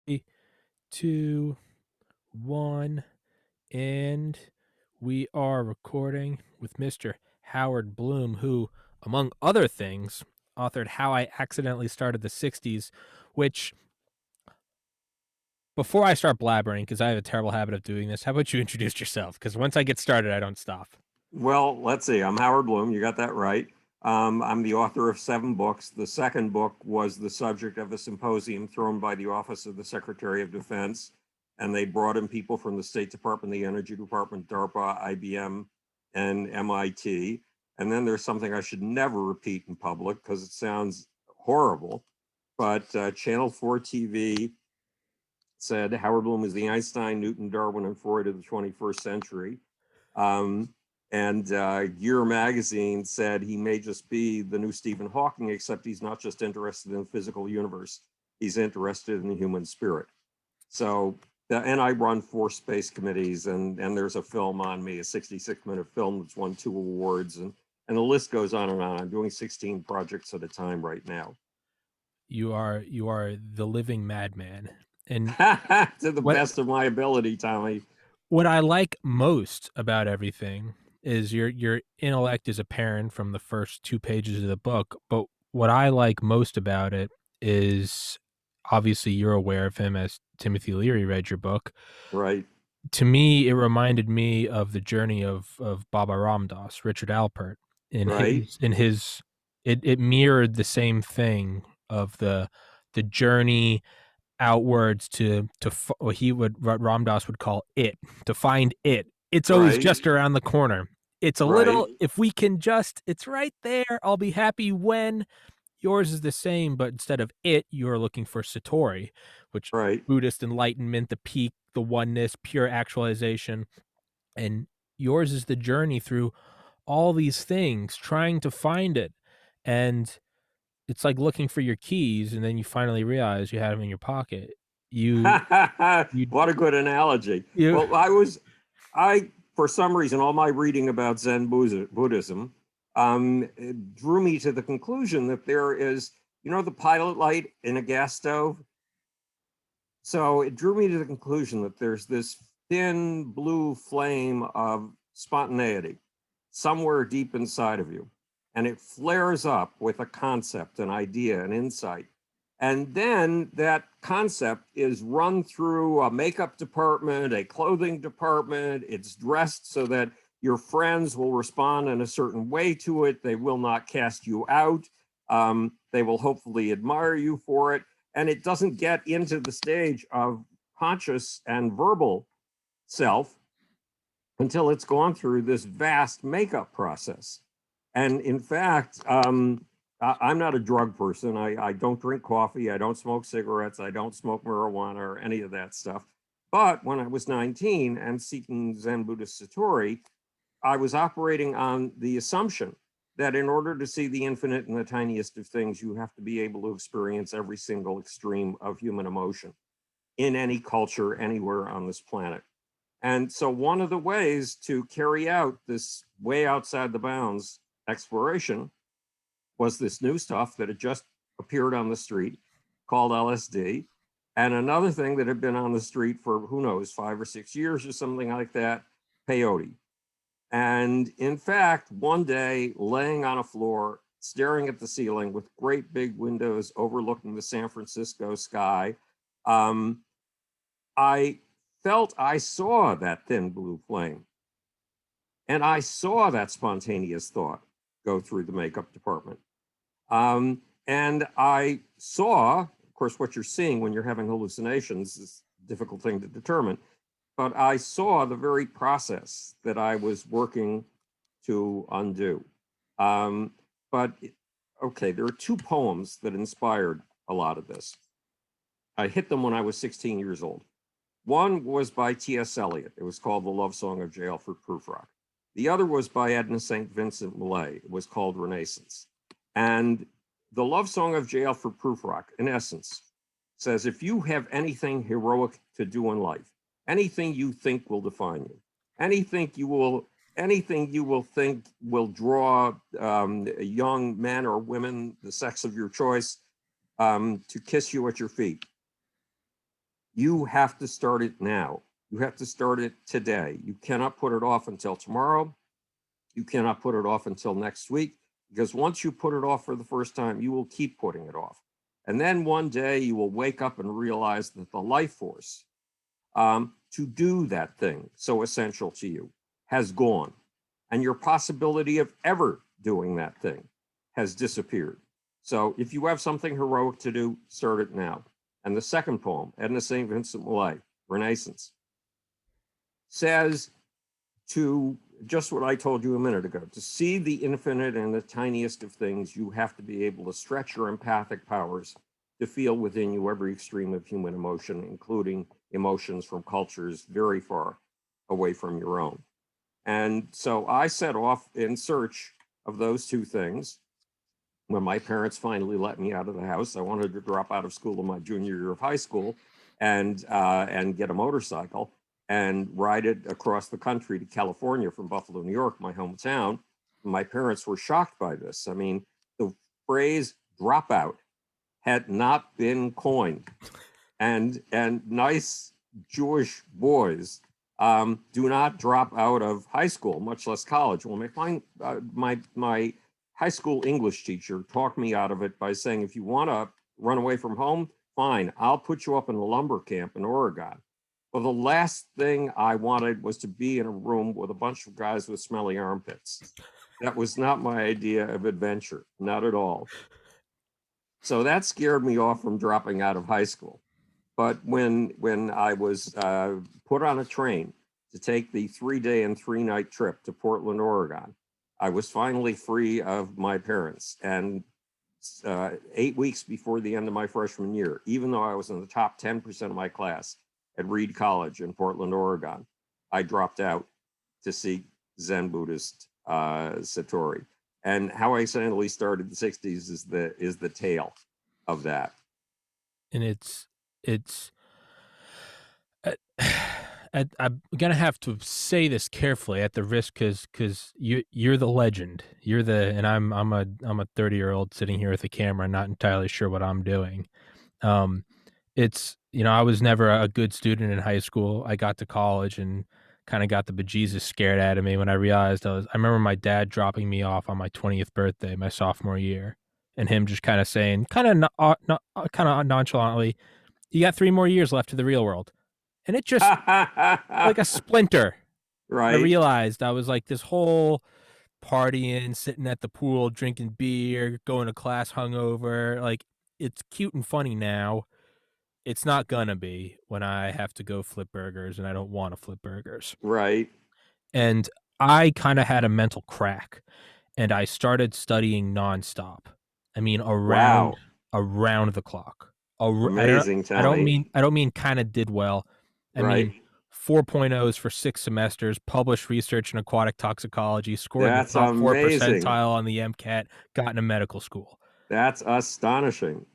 Three, two, one, and we are recording with Mr. Howard Bloom, who, among other things, authored How I Accidentally Started the 60s, which, before I start blabbering, because I have a terrible habit of doing this, how about you introduce yourself? Because once I get started, I don't stop. Well, let's see. I'm Howard Bloom. You got that right. I'm the author of 7 books. The second book was the subject of a symposium thrown by the Office of the Secretary of Defense. And they brought in people from the State Department, the Energy Department, DARPA, IBM, and MIT. And then there's something I should never repeat in public because it sounds horrible. But Channel 4 TV said Howard Bloom is the Einstein, Newton, Darwin, and Freud of the 21st century. Um, and Gear magazine said he may just be the new Stephen Hawking, except he's not just interested in the physical universe, he's interested in the human spirit. So, and I run 4 space committees, and there's a film on me, a 66-minute film that's won 2 awards, and the list goes on and on. I'm doing 16 projects at a time right now. You are the living madman. And To the what best of my ability, Tommy. what I like most about everything is your intellect is apparent from the first 2 pages of the book, but what I like most about it is, obviously you're aware of him as Timothy Leary read your book. Right. To me, it reminded me of the journey of Baba Ram Dass, Richard Alpert, in Right. his it mirrored the same thing of the journey outwards to what Ram Dass would call it, to find it. It's always Right. just around the corner. It's a Right. little, if we can just, it's right there. I'll be happy when. Yours is the same, but instead of it, you're looking for Satori, which Right. Buddhist enlightenment, the peak, the oneness, pure actualization. And yours is the journey through all these things, trying to find it. And it's like looking for your keys, and then you finally realize you had them in your pocket. You, you, What a good analogy. you. Well, for some reason, all my reading about Zen Buddhism drew me to the conclusion that there is, the pilot light in a gas stove. So it drew me to the conclusion that there's this thin blue flame of spontaneity somewhere deep inside of you. And it flares up with a concept, an idea, an insight. And then that concept is run through a makeup department, a clothing department. It's dressed so that your friends will respond in a certain way to it. They will not cast you out. They will hopefully admire you for it. And it doesn't get into the stage of conscious and verbal self until it's gone through this vast makeup process. And in fact, I'm not a drug person. I don't drink coffee. I don't smoke cigarettes. I don't smoke marijuana or any of that stuff. But when I was 19 and seeking Zen Buddhist Satori, I was operating on the assumption that in order to see the infinite in the tiniest of things, you have to be able to experience every single extreme of human emotion in any culture, anywhere on this planet. And so one of the ways to carry out this way outside the bounds exploration was this new stuff that had just appeared on the street called LSD. And another thing that had been on the street for, who knows, 5 or 6 years or something like that, peyote. And in fact, one day, laying on a floor, staring at the ceiling with great big windows overlooking the San Francisco sky, I felt I saw that thin blue flame. And I saw that spontaneous thought go through the makeup department. And I saw, of course, what you're seeing when you're having hallucinations is a difficult thing to determine, but I saw the very process that I was working to undo. But okay, there are 2 poems that inspired a lot of this. I hit them when I was 16 years old. One was by T.S. Eliot. It was called The Love Song of J. Alfred Prufrock. The other was by Edna St. Vincent Millay. It was called Renaissance. And The Love Song of J. Alfred Prufrock, in essence, says, if you have anything heroic to do in life, anything you think will define you, anything you will think will draw young men or women, the sex of your choice, to kiss you at your feet, You have to start it now. You have to start it today. You cannot put it off until tomorrow. You cannot put it off until next week, because once you put it off for the first time, you will keep putting it off. And then one day you will wake up and realize that the life force to do that thing so essential to you has gone. And your possibility of ever doing that thing has disappeared. So if you have something heroic to do, start it now. And the second poem, Edna St. Vincent Millay, Renaissance, says to just what I told you a minute ago, to see the infinite and the tiniest of things, you have to be able to stretch your empathic powers to feel within you every extreme of human emotion, including emotions from cultures very far away from your own. And so I set off in search of those two things. When my parents finally let me out of the house, I wanted to drop out of school in my junior year of high school and get a motorcycle and ride it across the country to California from Buffalo, New York, my hometown. My parents were shocked by this. I mean, the phrase dropout had not been coined. And nice Jewish boys do not drop out of high school, much less college. Well, my high school English teacher talked me out of it by saying, if you want to run away from home, fine, I'll put you up in a lumber camp in Oregon. Well, the last thing I wanted was to be in a room with a bunch of guys with smelly armpits. That was not my idea of adventure, not at all. So that scared me off from dropping out of high school. But when I was put on a train to take the 3-day and 3-night trip to Portland, Oregon, I was finally free of my parents. And 8 weeks before the end of my freshman year, even though I was in the top 10% of my class at Reed College in Portland, Oregon, I dropped out to seek Zen Buddhist Satori. And how I suddenly started the 60s is the tale of that. And it's I'm gonna have to say this carefully at the risk, because you're the legend. You're the and I'm a 30-year-old sitting here with a camera, not entirely sure what I'm doing. Um, it's I was never a good student in high school. I got to college and kind of got the bejesus scared out of me when I realized I remember my dad dropping me off on my 20th birthday, my sophomore year, and him just kind of saying, kind of nonchalantly, "You got 3 more years left to the real world," and it just like a splinter. I Right, realized I was like this whole partying, sitting at the pool, drinking beer, going to class hungover. Like, it's cute and funny now. It's not gonna be when I have to go flip burgers and I don't want to flip burgers. right. And I kind of had a mental crack and I started studying nonstop. I mean, Wow. around the clock. Amazing, Tony. I don't mean kind of did well. I Right. mean 4.0s for 6 semesters, published research in aquatic toxicology, scored in the That's top 4 amazing. percentile on the MCAT, got into medical school. That's astonishing.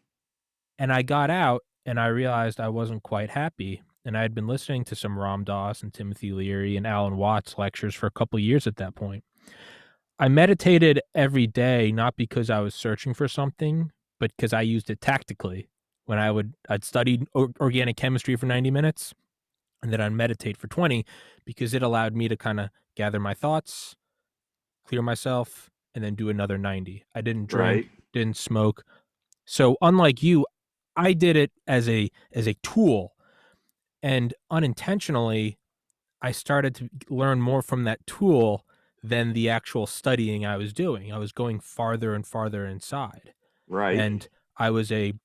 And I got out and I realized I wasn't quite happy. And I had been listening to some Ram Dass and Timothy Leary and Alan Watts lectures for a couple years at that point. I meditated every day, not because I was searching for something, but because I used it tactically. When I'd studied organic chemistry for 90 minutes and then I'd meditate for 20 because it allowed me to kind of gather my thoughts, clear myself, and then do another 90. I didn't drink, Right, didn't smoke. So unlike you, I did it as a tool, and unintentionally I started to learn more from that tool than the actual studying I was doing. I was going farther and farther inside. right, And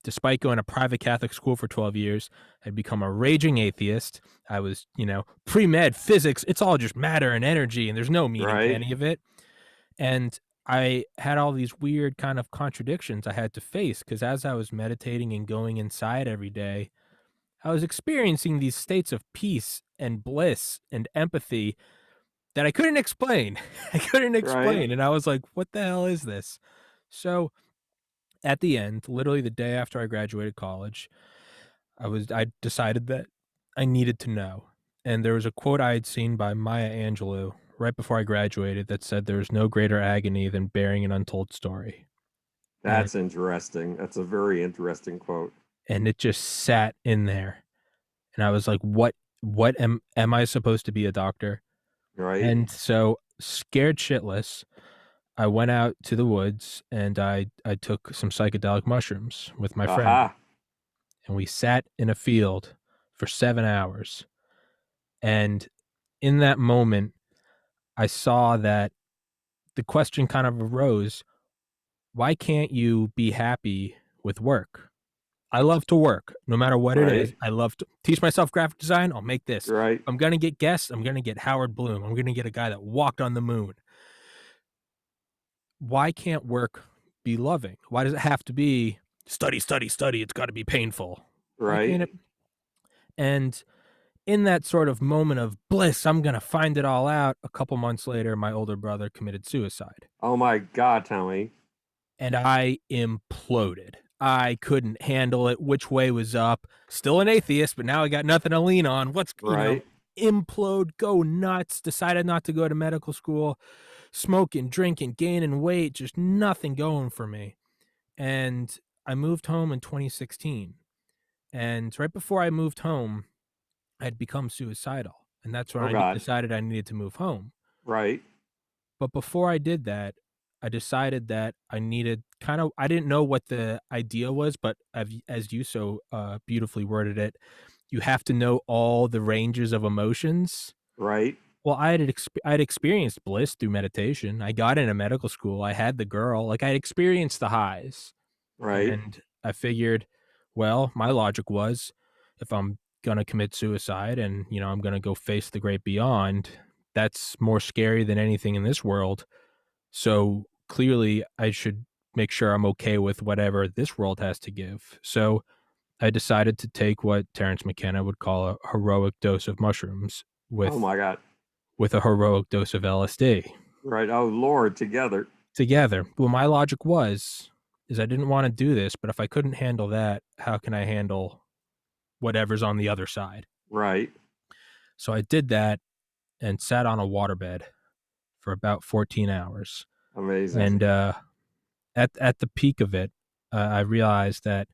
despite going to private Catholic school for 12 years, I'd become a raging atheist. I was, pre-med physics. It's all just matter and energy, and there's no meaning to right, any of it. And I had all these weird kind of contradictions I had to face because as I was meditating and going inside every day, I was experiencing these states of peace and bliss and empathy that I couldn't explain. I couldn't right. explain. And I was like, what the hell is this? So at the end, literally the day after I graduated college, I decided that I needed to know. And there was a quote I had seen by Maya Angelou right before I graduated that said there's no greater agony than bearing an untold story. And That's interesting. That's a very interesting quote. and it just sat in there. And I was like, what am I supposed to be a doctor? Right. And so scared shitless, I went out to the woods and I took some psychedelic mushrooms with my friend, Aha. and we sat in a field for 7 hours. And in that moment, I saw that the question kind of arose, why can't you be happy with work? I love to work, no matter what it is. Right. I love to teach myself graphic design. I'll make this. Right. If I'm going to get guests, I'm going to get Howard Bloom. I'm going to get a guy that walked on the moon. Why can't work be loving? Why does it have to be study, study, study? It's got to be painful. Why can't Right. it? And in that sort of moment of bliss, I'm going to find it all out. A couple months later, my older brother committed suicide. Oh my God, Tommy. And I imploded. I couldn't handle it. Which way was up? Still an atheist, but now I got nothing to lean on. Right. Implode, go nuts. Decided not to go to medical school, smoking, drinking, gaining weight, just nothing going for me. And I moved home in 2016. And right before I moved home, I had become suicidal. And that's when Oh I God. decided I needed to move home. Right. But before I did that, I decided that I needed kind of I didn't know what the idea was, but as you so beautifully worded it, you have to know all the ranges of emotions. Right. Well, I'd experienced bliss through meditation. I got into medical school. I had the girl. Like I'd experienced the highs, Right. and I figured, well, my logic was, if I'm gonna commit suicide and I'm gonna go face the great beyond, that's more scary than anything in this world. So clearly, I should make sure I'm okay with whatever this world has to give. So I decided to take what Terence McKenna would call a heroic dose of mushrooms Oh with my God. with a heroic dose of LSD Right. Oh Lord, together. together. Well, my logic was is I didn't want to do this, but if I couldn't handle that, how can I handle whatever's on the other side? Right. So I did that and sat on a waterbed for about 14 hours. Amazing. And at the peak of it, I realized that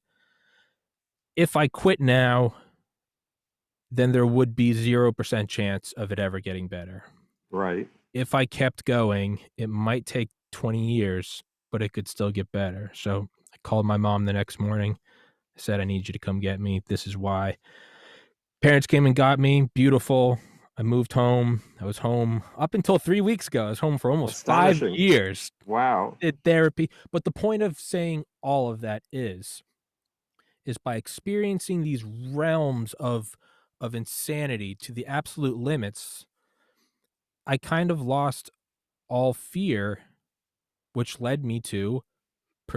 if I quit now, then there would be 0% chance of it ever getting better. Right. If I kept going, it might take 20 years, but it could still get better. So I called my mom the next morning. I said, I need you to come get me. This is why. Parents came and got me. Beautiful. I moved home. I was home up until 3 weeks ago. I was home for almost five Astonishing. years. Wow. Did therapy. But the point of saying all of that is by experiencing these realms of insanity to the absolute limits, I kind of lost all fear, which led me to,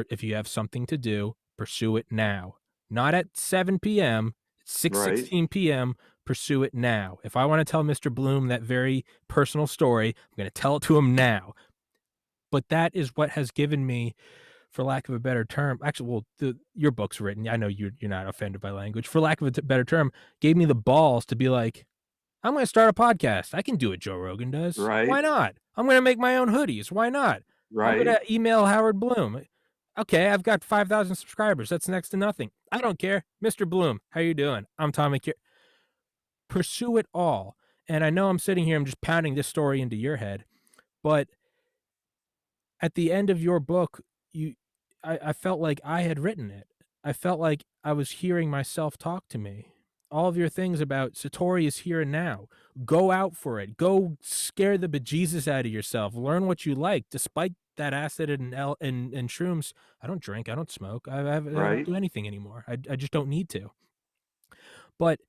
if you have something to do, pursue it now. Not at 7 p.m., it's Right. 6:16 p.m., pursue it now. If I want to tell Mr. Bloom that very personal story, I'm going to tell it to him now. But that is what has given me, for lack of a better term, actually, well, your book's written. I know you're not offended by language. For lack of a better term, gave me the balls to be like, I'm going to start a podcast. I can do what Joe Rogan does. Why Right. not? I'm going to make my own hoodies. Why not? I'm going Right. to email Howard Bloom. Okay, I've got 5,000 subscribers. That's next to nothing. I don't care. Mr. Bloom, how you doing? I'm Tommy. Pursue it all. And I know I'm sitting here, I'm just pounding this story into your head, but at the end of your book, I felt like I had written it. I felt like I was hearing myself talk to me. All of your things about Satori is here and now. Go out for it. Go scare the bejesus out of yourself. Learn what you like. Despite that acid and shrooms, I don't drink. I don't smoke. I don't Right. do anything anymore. I just don't need to. But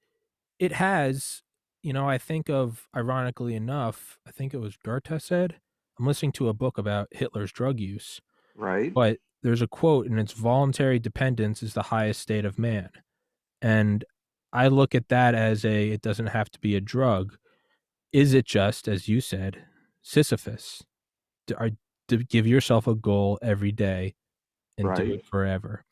it has, I think of, ironically enough, I think it was Goethe said, I'm listening to a book about Hitler's drug use, Right. but there's a quote, and it's voluntary dependence is the highest state of man. And I look at that as it doesn't have to be a drug. Is it just, as you said, Sisyphus? To give yourself a goal every day and do Right. it forever.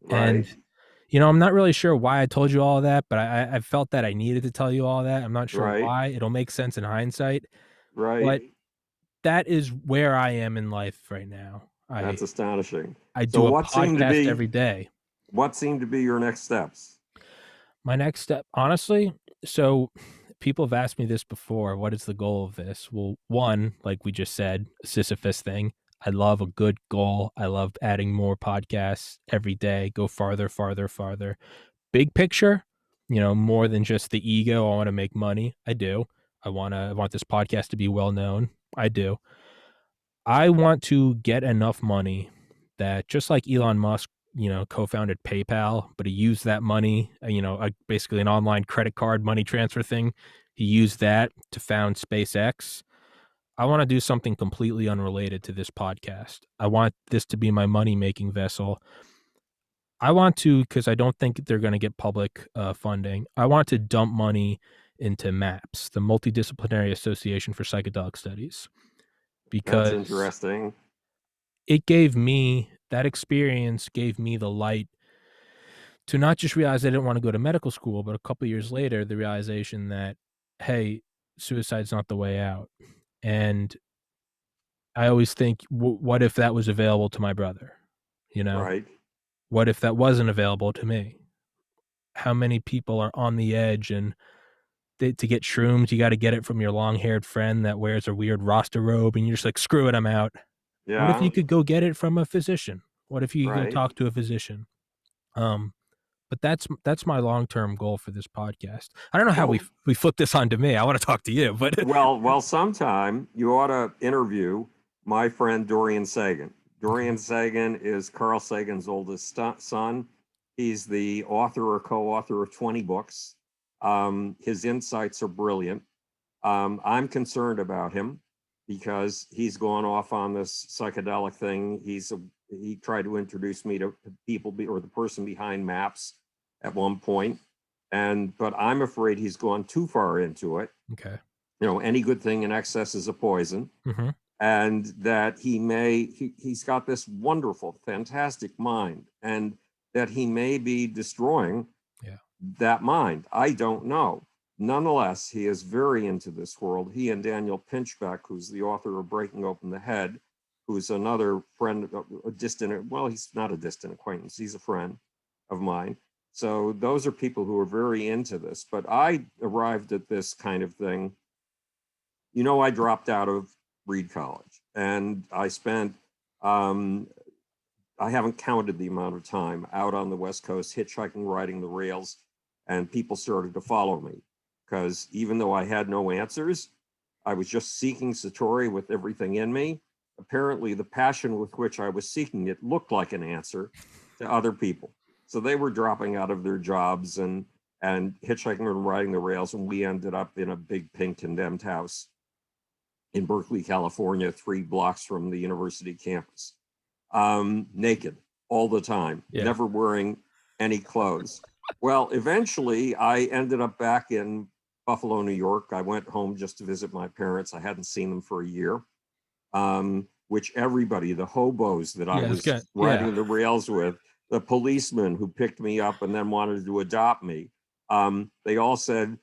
And Right. I'm not really sure why I told you all that, but I felt that I needed to tell you all that. I'm not sure Right. why. It'll make sense in hindsight, Right. but that is where I am in life right now. That's astonishing. I So do a podcast every day. what seemed to be your next steps? My next step, honestly, so people have asked me this before. What is the goal of this? Well, one, like we just said, a Sisyphus thing. I love a good goal. I love adding more podcasts every day, go farther, farther, farther. Big picture, more than just the ego. I want to make money. I do. I want this podcast to be well known. I do. I want to get enough money that just like Elon Musk, co-founded PayPal, but he used that money, basically an online credit card money transfer thing. He used that to found SpaceX. I want to do something completely unrelated to this podcast. I want this to be my money-making vessel. I want to, because I don't think they're going to get public funding. I want to dump money into MAPS, the Multidisciplinary Association for Psychedelic Studies, That's because interesting. that experience gave me the light to not just realize I didn't want to go to medical school, but a couple years later, the realization that, hey, suicide's not the way out. And I always think, what if that was available to my brother? You know, Right. what if that wasn't available to me? How many people are on the edge, and to get shrooms, you got to get it from your long haired friend that wears a weird Rasta robe, and you're just like, screw it, I'm out. What if Yeah. you could go get it from a physician? What if you could go Right. talk to a physician? Um, but that's my long term goal for this podcast. I don't know how we Well, we flip this onto me. I want to talk to you, but sometime you ought to interview my friend Dorian Sagan. okay, Dorian Sagan is Carl Sagan's oldest son. He's the author or co-author of 20 books. His insights are brilliant. I'm concerned about him because he's gone off on this psychedelic thing. He tried to introduce me to people or the person behind Maps at one point, but I'm afraid he's gone too far into it. okay, Any good thing in excess is a poison, mm-hmm. and that he's got this wonderful, fantastic mind, and that he may be destroying Yeah, that mind. I don't know. Nonetheless, he is very into this world. He and Daniel Pinchbeck, who's the author of Breaking Open the Head, who's another friend, a distant, well, he's not a distant acquaintance, he's a friend of mine. So those are people who are very into this. But I arrived at this kind of thing. I dropped out of Reed College, and um, I haven't counted the amount of time out on the West Coast, hitchhiking, riding the rails, and people started to follow me because even though I had no answers, I was just seeking Satori with everything in me. Apparently, the passion with which I was seeking it looked like an answer to other people. So they were dropping out of their jobs and hitchhiking and riding the rails, and we ended up in a big pink condemned house in Berkeley, California, 3 blocks from the university campus, naked all the time, yeah, never wearing any clothes. Well, eventually, I ended up back in Buffalo, New York. I went home just to visit my parents. I hadn't seen them for a year, which everybody, the hobos that I yeah. It's was good. Yeah, riding the rails with, the policeman who picked me up and then wanted to adopt me, they all said,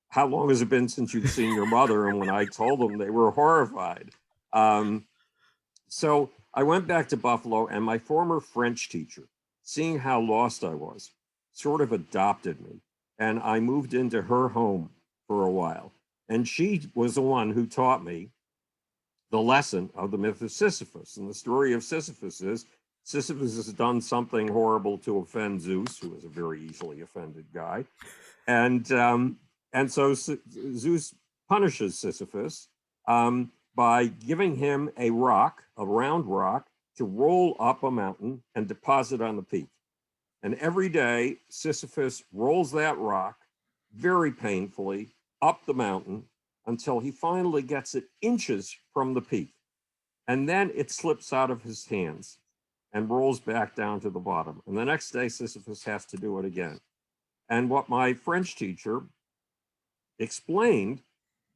"How long has it been since you've seen your mother?" And when I told them, they were horrified. Um, so I went back to Buffalo, and my former French teacher, seeing how lost I was, sort of adopted me. And I moved into her home for a while. And she was the one who taught me the lesson of the myth of Sisyphus. And the story of Sisyphus is Sisyphus has done something horrible to offend Zeus, who is a very easily offended guy. And so Zeus punishes Sisyphus by giving him a rock, a round rock, to roll up a mountain and deposit on the peak. And every day, Sisyphus rolls that rock very painfully up the mountain until he finally gets it inches from the peak. And then it slips out of his hands and rolls back down to the bottom. And the next day, Sisyphus has to do it again. And what my French teacher explained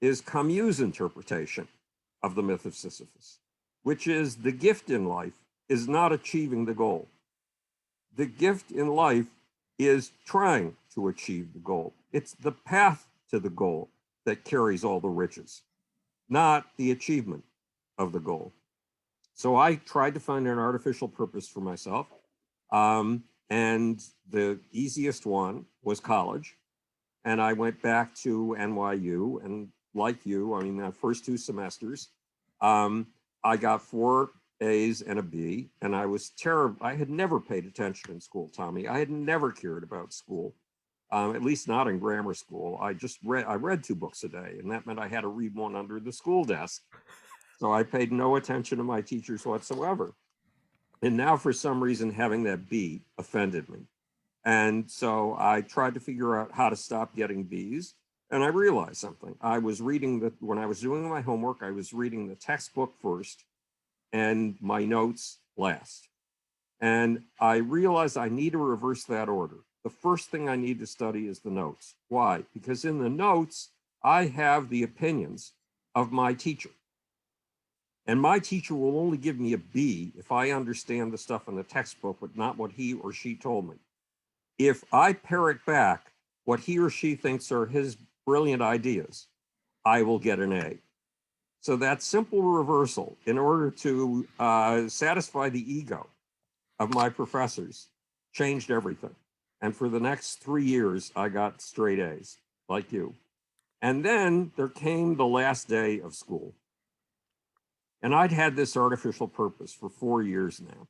is Camus' interpretation of the myth of Sisyphus, which is the gift in life is not achieving the goal. The gift in life is trying to achieve the goal. It's the path to the goal that carries all the riches, not the achievement of the goal. So I tried to find an artificial purpose for myself. And the easiest one was college. And I went back to NYU, and like you, I mean, my first 2 semesters, um, I got 4 A's and a B, and I was terrible. I had never paid attention in school, Tommy. I had never cared about school, at least not in grammar school. I read 2 books a day, and that meant I had to read one under the school desk. So I paid no attention to my teachers whatsoever. And now, for some reason, having that B offended me. And so I tried to figure out how to stop getting B's. And I realized something. When I was doing my homework, I was reading the textbook first and my notes last. And I realized I need to reverse that order. The first thing I need to study is the notes. Why? Because in the notes, I have the opinions of my teacher. And my teacher will only give me a B if I understand the stuff in the textbook, but not what he or she told me. If I parrot back what he or she thinks are his brilliant ideas, I will get an A. So that simple reversal, in order to satisfy the ego of my professors, changed everything. And for the next 3 years, I got straight A's, like you. And then there came the last day of school. And I'd had this artificial purpose for 4 years now,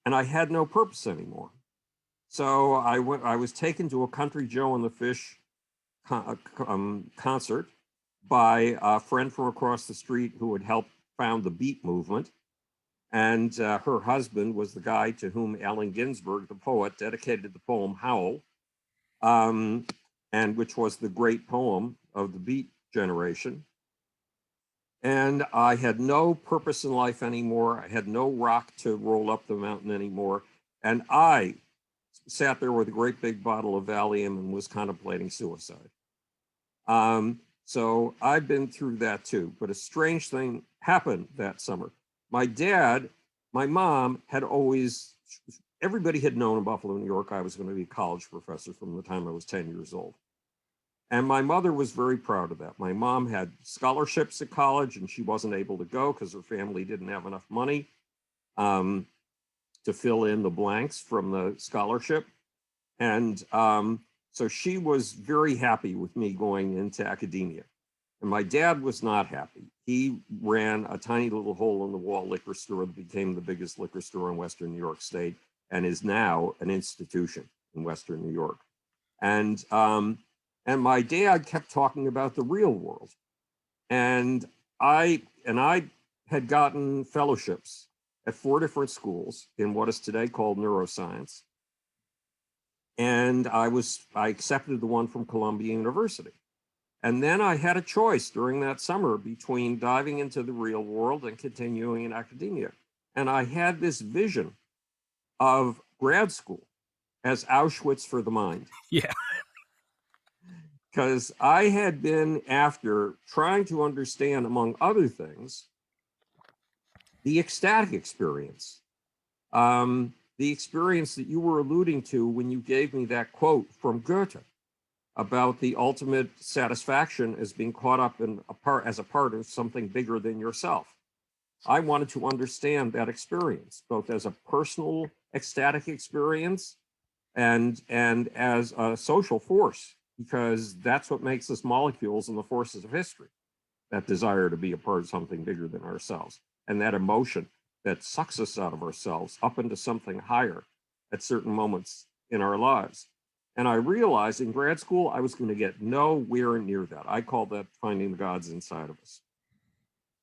and I had no purpose anymore. So I was taken to a Country Joe and the Fish concert by a friend from across the street who had helped found the Beat movement. And her husband was the guy to whom Allen Ginsberg, the poet, dedicated the poem Howl, and which was the great poem of the Beat generation. And I had no purpose in life anymore. I had no rock to roll up the mountain anymore. And I sat there with a great big bottle of Valium and was contemplating suicide. So I've been through that too. But a strange thing happened that summer. My mom had always, everybody had known in Buffalo, New York, I was going to be a college professor from the time I was 10 years old. And my mother was very proud of that. My mom had scholarships at college, and she wasn't able to go because her family didn't have enough money to fill in the blanks from the scholarship. And so she was very happy with me going into academia. And my dad was not happy. He ran a tiny little hole in the wall liquor store that became the biggest liquor store in Western New York State and is now an institution in Western New York. And my dad kept talking about the real world. And I had gotten fellowships at 4 different schools in what is today called neuroscience. And I accepted the one from Columbia University. And then I had a choice during that summer between diving into the real world and continuing in academia. And I had this vision of grad school as Auschwitz for the mind. Yeah. Because I had been after trying to understand, among other things, the ecstatic experience. The experience that you were alluding to when you gave me that quote from Goethe about the ultimate satisfaction as being caught up in as a part of something bigger than yourself. I wanted to understand that experience, both as a personal ecstatic experience and as a social force, because that's what makes us molecules in the forces of history, that desire to be a part of something bigger than ourselves, and that emotion that sucks us out of ourselves up into something higher at certain moments in our lives. And I realized in grad school, I was going to get nowhere near that. I call that finding the gods inside of us.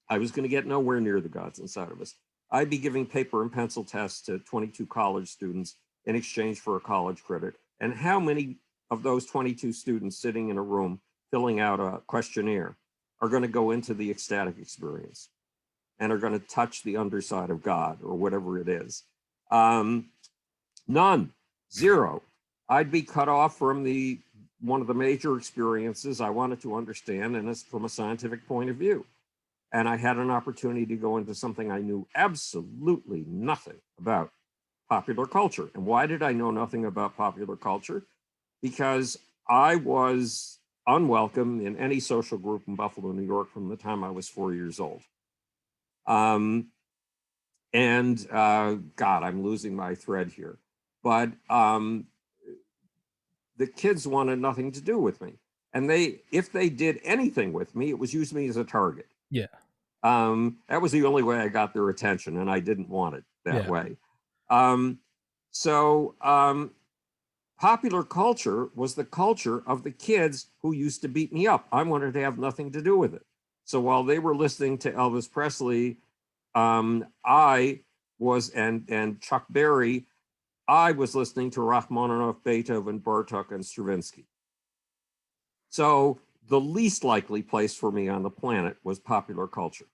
I was going to get nowhere near the gods inside of us. I'd be giving paper and pencil tests to 22 college students in exchange for a college credit. And how many of those 22 students sitting in a room filling out a questionnaire are going to go into the ecstatic experience and are going to touch the underside of God or whatever it is? None, zero. I'd be cut off from one of the major experiences I wanted to understand, and it's from a scientific point of view. And I had an opportunity to go into something I knew absolutely nothing about, popular culture. And why did I know nothing about popular culture? Because I was unwelcome in any social group in Buffalo, New York from the time I was 4 years old. God, I'm losing my thread here. but the kids wanted nothing to do with me. And if they did anything with me, it was use me as a target. Yeah. That was the only way I got their attention, and I didn't want it that Yeah. way. Um, so popular culture was the culture of the kids who used to beat me up. I wanted to have nothing to do with it. So while they were listening to Elvis Presley, I was and Chuck Berry, I was listening to Rachmaninoff, Beethoven, Bartok, and Stravinsky. So the least likely place for me on the planet was popular culture.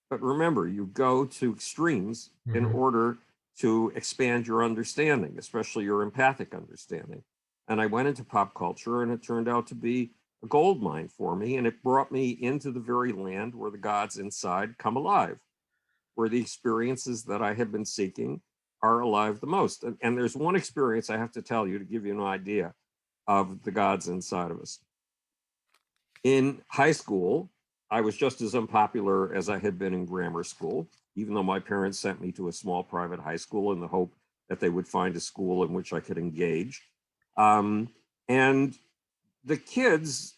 But remember, you go to extremes in Mhm. order to expand your understanding, especially your empathic understanding. And I went into pop culture, and it turned out to be a gold mine for me. And it brought me into the very land where the gods inside come alive, where the experiences that I have been seeking are alive the most. And there's one experience I have to tell you to give you an idea of the gods inside of us. In high school, I was just as unpopular as I had been in grammar school, even though my parents sent me to a small private high school in the hope that they would find a school in which I could engage. And the kids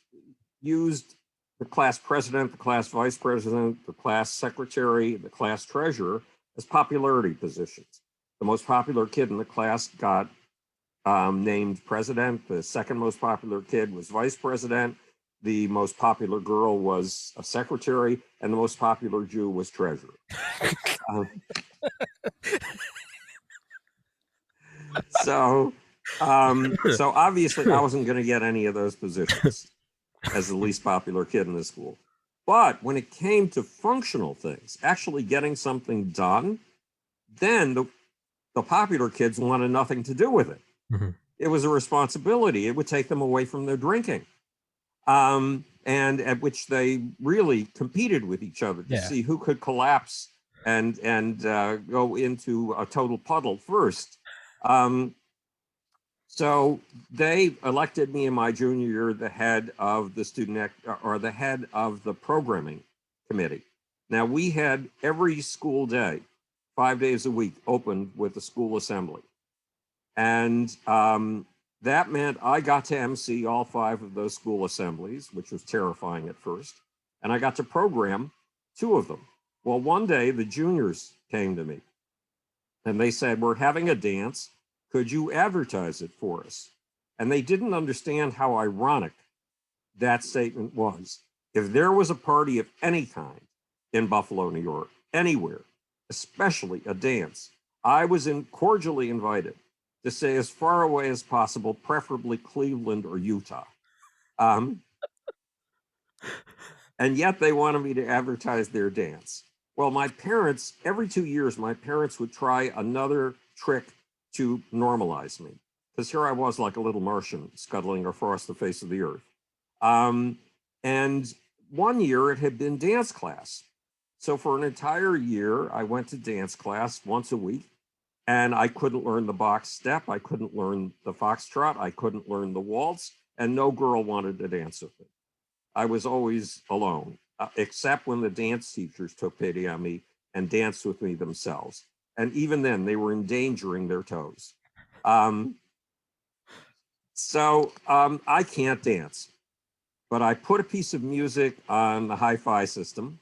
used the class president, the class vice president, the class secretary, the class treasurer as popularity positions. The most popular kid in the class got named president. The second most popular kid was vice president. The most popular girl was a secretary, and the most popular Jew was treasurer. Um, so, so obviously, I wasn't going to get any of those positions as the least popular kid in the school. But when it came to functional things, actually getting something done, then the popular kids wanted nothing to do with it. Mhm. It was a responsibility. It would take them away from their drinking. And at which they really competed with each other to Yeah. see who could collapse and go into a total puddle first. Um, so they elected me in my junior year the head of the or the head of the programming committee. Now we had every school day, 5 days a week, open with the school assembly. And that meant I got to MC all 5 of those school assemblies, which was terrifying at first. And I got to program 2 of them. Well, one day the juniors came to me and they said, "We're having a dance. Could you advertise it for us?" And they didn't understand how ironic that statement was. If there was a party of any kind in Buffalo, New York, anywhere, especially a dance, I was cordially invited to stay as far away as possible, preferably Cleveland or Utah. Um, and yet they wanted me to advertise their dance. Well, my parents, every 2 years, my parents would try another trick to normalize me, because here I was like a little Martian scuttling across the face of the earth. And one year it had been dance class. So for an entire year, I went to dance class once a week, and I couldn't learn the box step. I couldn't learn the foxtrot. I couldn't learn the waltz, and no girl wanted to dance with me. I was always alone, except when the dance teachers took pity on me and danced with me themselves. And even then, they were endangering their toes. Um, so I can't dance, but I put a piece of music on the hi-fi system,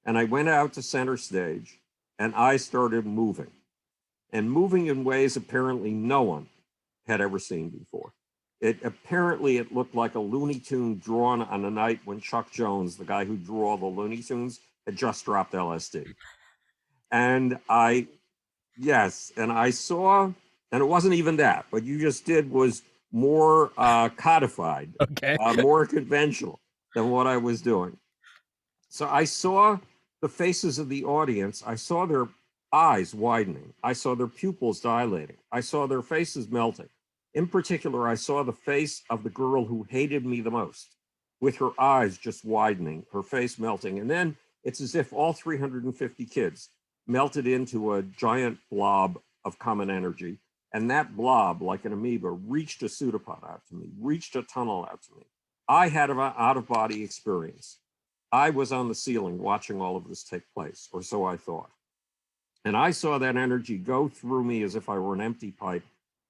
and I went out to center stage, and I started moving, and moving in ways apparently no one had ever seen before. It looked like a Looney Tune drawn on a night when Chuck Jones, the guy who drew all the Looney Tunes, had just dropped LSD. And yes, and I saw, and it wasn't even that. What you just did was more codified, Okay. more conventional than what I was doing. So I saw the faces of the audience. I saw their eyes widening. I saw their pupils dilating. I saw their faces melting. In particular, I saw the face of the girl who hated me the most, with her eyes just widening, her face melting. And then it's as if all 350 kids melted into a giant blob of common energy. And that blob, like an amoeba, reached a pseudopod out to me, reached a tunnel out to me. I had an out of body experience. I was on the ceiling watching all of this take place, or so I thought. And I saw that energy go through me as if I were an empty pipe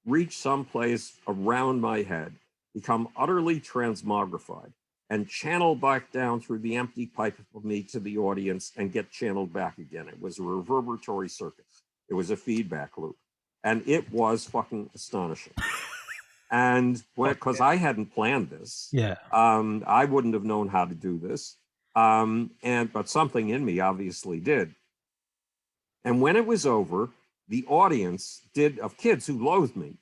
reach someplace around my head, become utterly transmogrified, and channel back down through the empty pipe of me to the audience and get channeled back again. It was a reverberatory circuit. It was a feedback loop. And it was fucking astonishing. And because I hadn't planned this, Yeah. I wouldn't have known how to do this. But something in me obviously did. And when it was over, the audience of kids who loathed me,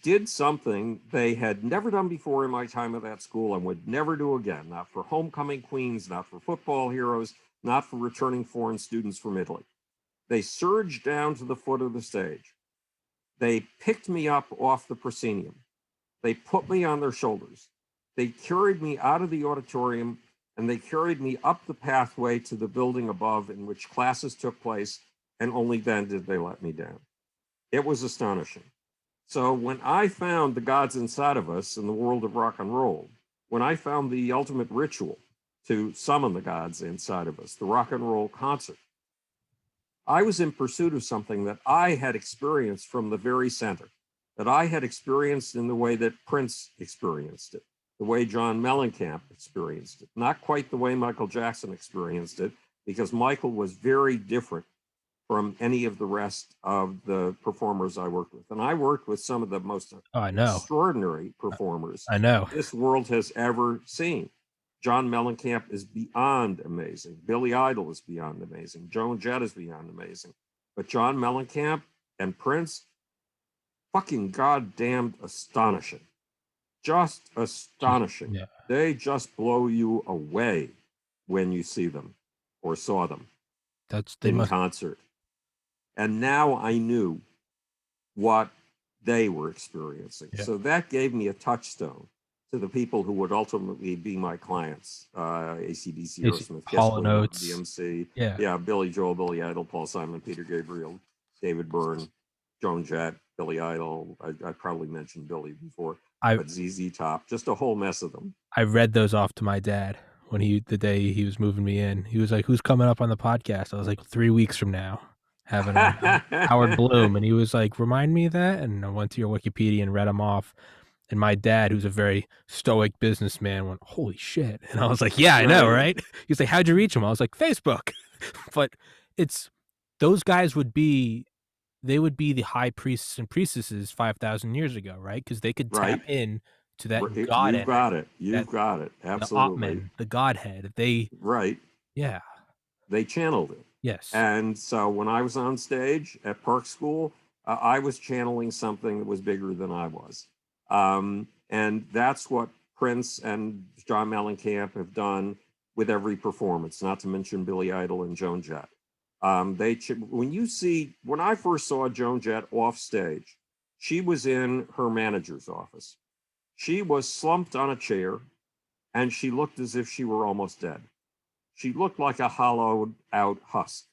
did something they had never done before in my time at that school and would never do again. Not for homecoming queens, not for football heroes, not for returning foreign students from Italy. They surged down to the foot of the stage. They picked me up off the proscenium. They put me on their shoulders. They carried me out of the auditorium, and they carried me up the pathway to the building above in which classes took place, and only then did they let me down. It was astonishing. So when I found the gods inside of us in the world of rock and roll, when I found the ultimate ritual to summon the gods inside of us, the rock and roll concert, I was in pursuit of something that I had experienced from the very center, that I had experienced in the way that Prince experienced it, the way John Mellencamp experienced it, not quite the way Michael Jackson experienced it, because Michael was very different from any of the rest of the performers I worked with. And I worked with some of the most extraordinary performers I know this world has ever seen. John Mellencamp is beyond amazing. Billy Idol is beyond amazing. Joan Jett is beyond amazing. But John Mellencamp and Prince, fucking goddamn astonishing. Just astonishing. Yeah. They just blow you away when you see them or saw them in concert. And now I knew what they were experiencing. Yeah. So that gave me a touchstone to the people who would ultimately be my clients. AC/DC, Aerosmith, Hall & Oates, DMC, Billy Joel, Billy Idol, Paul Simon, Peter Gabriel, David Byrne, Joan Jett, Billy Idol. I probably mentioned Billy before, but ZZ Top, just a whole mess of them. I read those off to my dad when the day he was moving me in. He was like, "Who's coming up on the podcast?" I was like, 3 weeks from now, having Howard Bloom. And he was like, "Remind me of that." And I went to your Wikipedia and read them off. And my dad, who's a very stoic businessman, went, "Holy shit." And I was like, "Yeah, I know, right?" He's like, "How'd you reach him?" I was like, "Facebook." But those guys would be the high priests and priestesses 5,000 years ago, right? Because they could tap in to that god. You've got it. You've got it. Absolutely. The Atman, the godhead. They channeled it. Yes. And so when I was on stage at Park School, I was channeling something that was bigger than I was. And that's what Prince and John Mellencamp have done with every performance, not to mention Billy Idol and Joan Jett. When I first saw Joan Jett off stage, she was in her manager's office. She was slumped on a chair, and she looked as if she were almost dead. She looked like a hollowed out husk.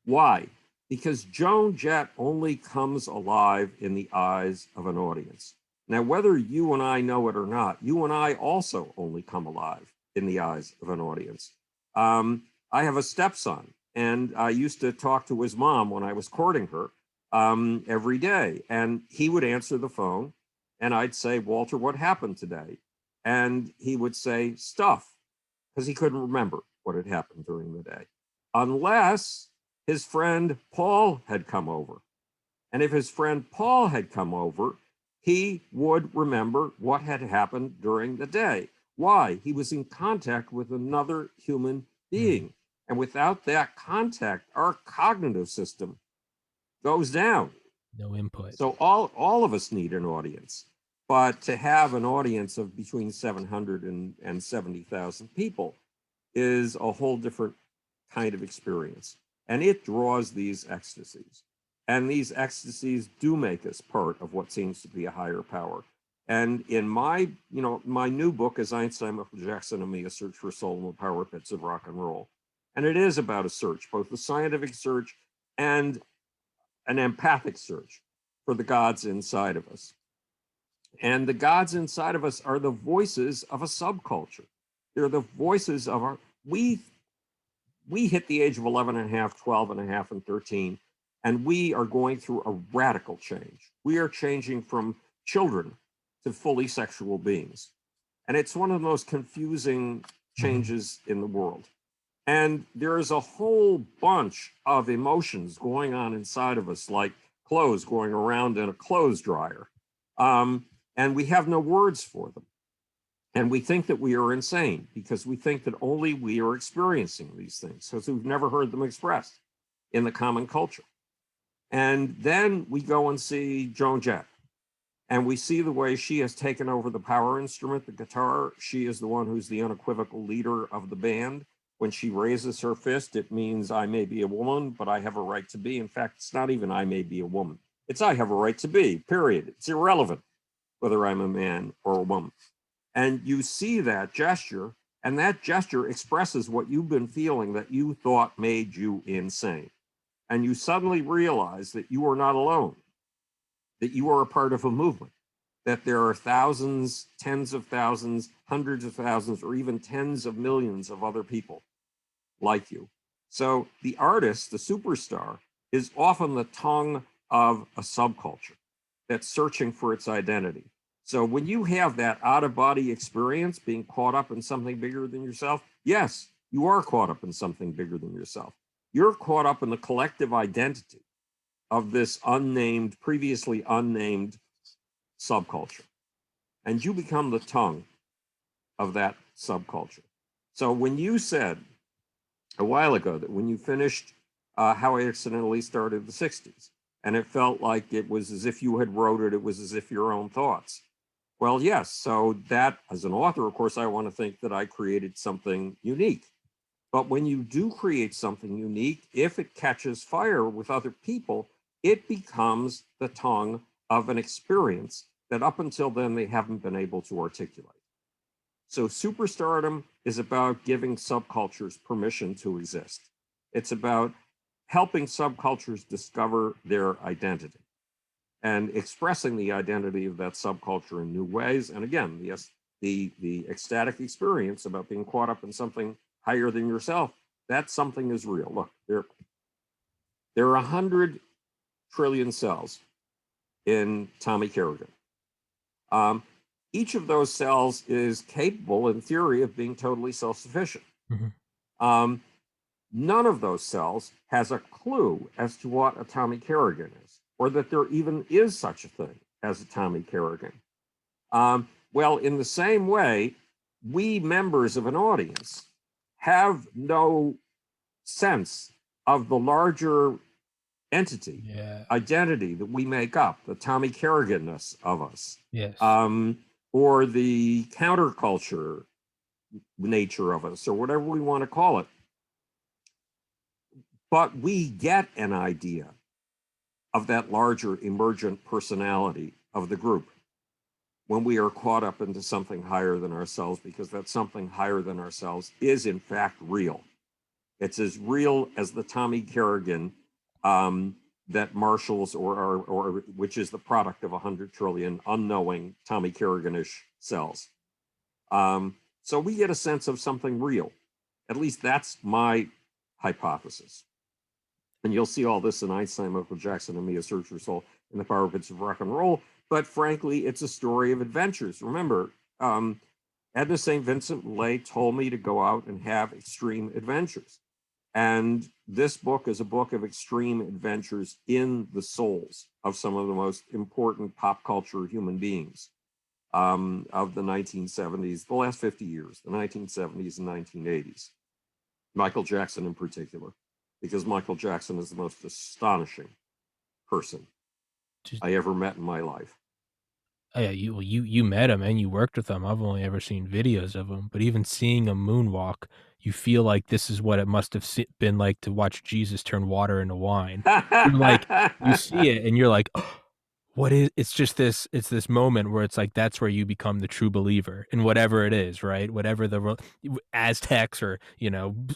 Why? Because Joan Jett only comes alive in the eyes of an audience. Now, whether you and I know it or not, you and I also only come alive in the eyes of an audience. I have a stepson, and I used to talk to his mom when I was courting her every day. And he would answer the phone, and I'd say, "Walter, what happened today?" And he would say, "Stuff," because he couldn't remember what had happened during the day. Unless his friend Paul had come over. And if his friend Paul had come over, he would remember what had happened during the day. Why? He was in contact with another human being. And without that contact, our cognitive system goes down. No input. So all of us need an audience. But to have an audience of between 700 and 70,000 people is a whole different kind of experience. And it draws these ecstasies. And these ecstasies do make us part of what seems to be a higher power. And in my new book is Einstein, Michael Jackson, and Me, A Search for Soul in the Power Pits of Rock and Roll. And it is about a search, both a scientific search and an empathic search for the gods inside of us. And the gods inside of us are the voices of a subculture. They're the voices of we hit the age of 11 and a half, 12 and a half, and 13. And we are going through a radical change. We are changing from children to fully sexual beings. And it's one of the most confusing Mhm. changes in the world. And there is a whole bunch of emotions going on inside of us, like clothes going around in a clothes dryer. Um, and we have no words for them. And we think that we are insane because we think that only we are experiencing these things because we've never heard them expressed in the common culture. And then we go and see Joan Jett, and we see the way she has taken over the power instrument, the guitar. She is the one who's the unequivocal leader of the band. When she raises her fist, it means I may be a woman, but I have a right to be. In fact, it's not even I may be a woman. It's I have a right to be, period. It's irrelevant whether I'm a man or a woman. And you see that gesture, and that gesture expresses what you've been feeling that you thought made you insane. And you suddenly realize that you are not alone, that you are a part of a movement, that there are thousands, tens of thousands, hundreds of thousands, or even tens of millions of other people like you. So the artist, the superstar, is often the tongue of a subculture that's searching for its identity. So when you have that out of body experience, being caught up in something bigger than yourself, yes, you are caught up in something bigger than yourself. You're caught up in the collective identity of this unnamed, previously unnamed subculture. And you become the tongue of that subculture. So when you said a while ago that when you finished How I Accidentally Started the 60s, and it felt like it was as if you had wrote it, it was as if your own thoughts. Well, yes. So that, as an author, of course, I want to think that I created something unique. But when you do create something unique, if it catches fire with other people, it becomes the tongue of an experience that up until then they haven't been able to articulate. So superstardom is about giving subcultures permission to exist. It's about helping subcultures discover their identity and expressing the identity of that subculture in new ways. And again, yes, the ecstatic experience about being caught up in something higher than yourself, that something is real. Look, there are 100 trillion cells in Tommy Kerrigan. Um, each of those cells is capable, in theory, of being totally self-sufficient. Mhm. Um, none of those cells has a clue as to what a Tommy Kerrigan is, or that there even is such a thing as a Tommy Kerrigan. Well, in the same way, we members of an audience have no sense of the larger entity, Yeah. identity that we make up, the Tommy Kerriganness of us, Yes. um, or the counterculture nature of us, or whatever we want to call it. But we get an idea of that larger emergent personality of the group when we are caught up into something higher than ourselves, because that something higher than ourselves is in fact real. It's as real as the Tommy Kerrigan that marshals or which is the product of 100 trillion unknowing Tommy Kerriganish cells. So we get a sense of something real. At least that's my hypothesis. And you'll see all this in Einstein, Michael Jackson, and me, A Search for Soul, and the Power Pits of Rock and Roll. But frankly, it's a story of adventures. Remember, Edna St. Vincent Millay told me to go out and have extreme adventures. And this book is a book of extreme adventures in the souls of some of the most important pop culture human beings of the 1970s, the last 50 years, the 1970s and 1980s. Michael Jackson in particular, because Michael Jackson is the most astonishing person Just, I ever met in my life. oh, yeah, you met him and you worked with him. I've only ever seen videos of him, but even seeing him moonwalk, you feel like this is what it must have been like to watch Jesus turn water into wine. You're like, you see it and you're like, what is it's this moment where it's like that's where you become the true believer in whatever it is, right? Whatever the Aztecs or,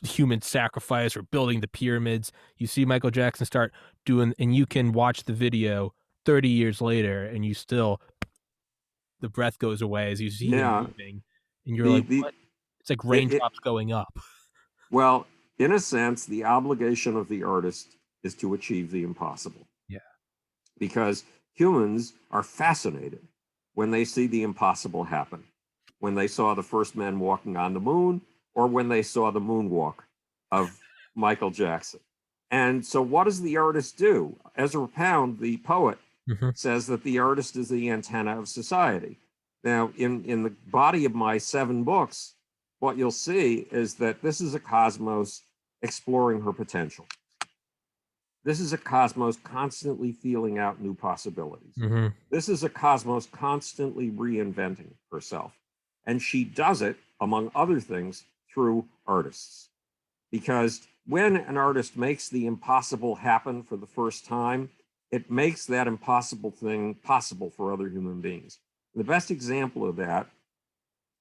human sacrifice or building the pyramids. You see Michael Jackson start doing, and you can watch the video 30 years later and you still, the breath goes away as you see him Yeah, moving and you're like, the "What?" It's like it raindrops going up. well, in a sense, the obligation of the artist is to achieve the impossible. Yeah. Because humans are fascinated when they see the impossible happen. When they saw the first men walking on the moon, or when they saw the moonwalk of Michael Jackson. And so, what does the artist do? Ezra Pound, the poet, Mhm. says that the artist is the antenna of society. Now, in the body of my 7 books, what you'll see is that this is a cosmos exploring her potential. This is a cosmos constantly feeling out new possibilities. Mhm. This is a cosmos constantly reinventing herself. And she does it, among other things, through artists. Because when an artist makes the impossible happen for the first time, it makes that impossible thing possible for other human beings. The best example of that